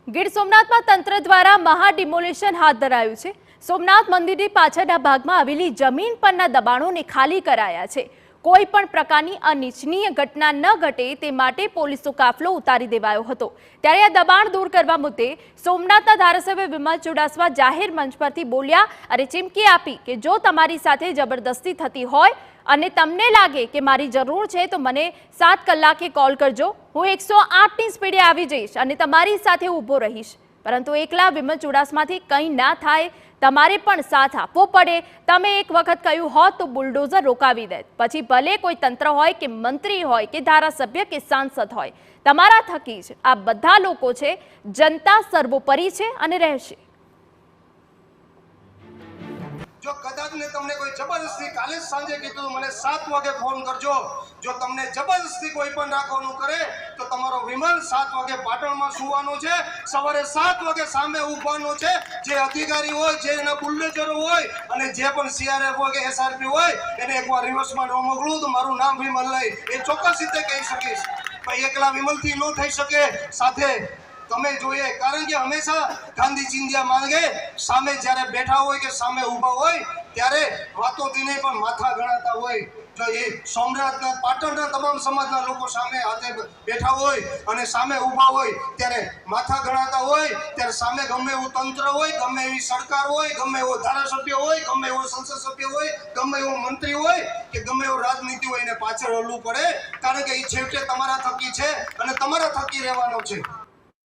ગીર સોમનાથમાં તંત્ર દ્વારા મહા ડિમોલિશન હાથ ધરાયું છે। સોમનાથ મંદિરની પાછળના ભાગમાં આવેલી જમીન પરના દબાણોને ખાલી કરાયા છે। કોઈ પણ પ્રકારની અનિચ્છનીય ઘટના ન ઘટે તે માટે પોલીસનો કાફલો ઉતારી દેવાયો હતો। ત્યારે આ દબાણ દૂર કરવા મુદ્દે સોમનાથના ધારાસભ્ય વિમલ ચુડાસમા જાહેર મંચ પરથી બોલ્યા અને ચીમકી આપી કે જો તમારી સાથે જબરદસ્તી થતી હોય અને તમને લાગે કે મારી જરૂર છે તો મને 7 કલાકે કોલ કરજો। હું 108ની સ્પીડે આવી જઈશ અને તમારી સાથે ઊભો રહીશ। પરંતુ એકલા વિમલ ચુડાસમાથી કંઈ ના થાય, તમારે પણ સાથ આપવો પડે। તમે એક વખત કહ્યું હોત તો બુલડોઝર રોકાવી દે, પછી ભલે કોઈ તંત્ર હોય કે મંત્રી હોય કે ધારાસભ્ય કે સાંસદ હોય, તમારા થકી જ આ બધા લોકો છે। જનતા સર્વોપરી છે અને રહેશે। જો કદાચ ને તમને કોઈ જબરદસ્તી કાલે સાંજે કીધું મને 7 વાગે ફોન કરજો। જો તમને જબરદસ્તી કોઈ પણ રાખવાનું કરે તો તમારો વિમલ 7 વાગે પાટણમાં સુવાનો છે, સવારે 7 વાગે સામે ઊભવાનો છે। જે અધિકારી હોય, જે એના બુલડોઝરો હોય અને જે પણ સીઆરએફ હોય કે એસઆરપી હોય એને એકવાર રિવર્સમાં ન મોકલું તો મારું નામ વિમલ નહીં, એ ચોક્કસ રીતે કહી શકીશ। પણ એકલા વિમલથી ન થઈ શકે, સાથે તમે જોઈએ, કારણ કે હંમેશા ગાંધી ચિંધ્યા માંગે સામે જ્યારે બેઠા હોય કે સામે ઊભા હોય ત્યારે વાતોથી નહીં પણ માથા ગણાતા હોય। જો એ સોમનાથના પાટણના તમામ સમાજના લોકો સામે હાથે બેઠા હોય અને સામે ઊભા હોય ત્યારે માથા ગણાતા હોય, ત્યારે સામે ગમે એવું તંત્ર હોય, ગમે એવી સરકાર હોય, ગમે એવો ધારાસભ્ય હોય, ગમે એવો સંસદ સભ્ય હોય, ગમે એવો મંત્રી હોય કે ગમે એવો રાજનીતિ હોય એને પાછળ હલવું પડે, કારણ કે એ છેવટે તમારા થકી છે અને તમારા થકી રહેવાનો છે।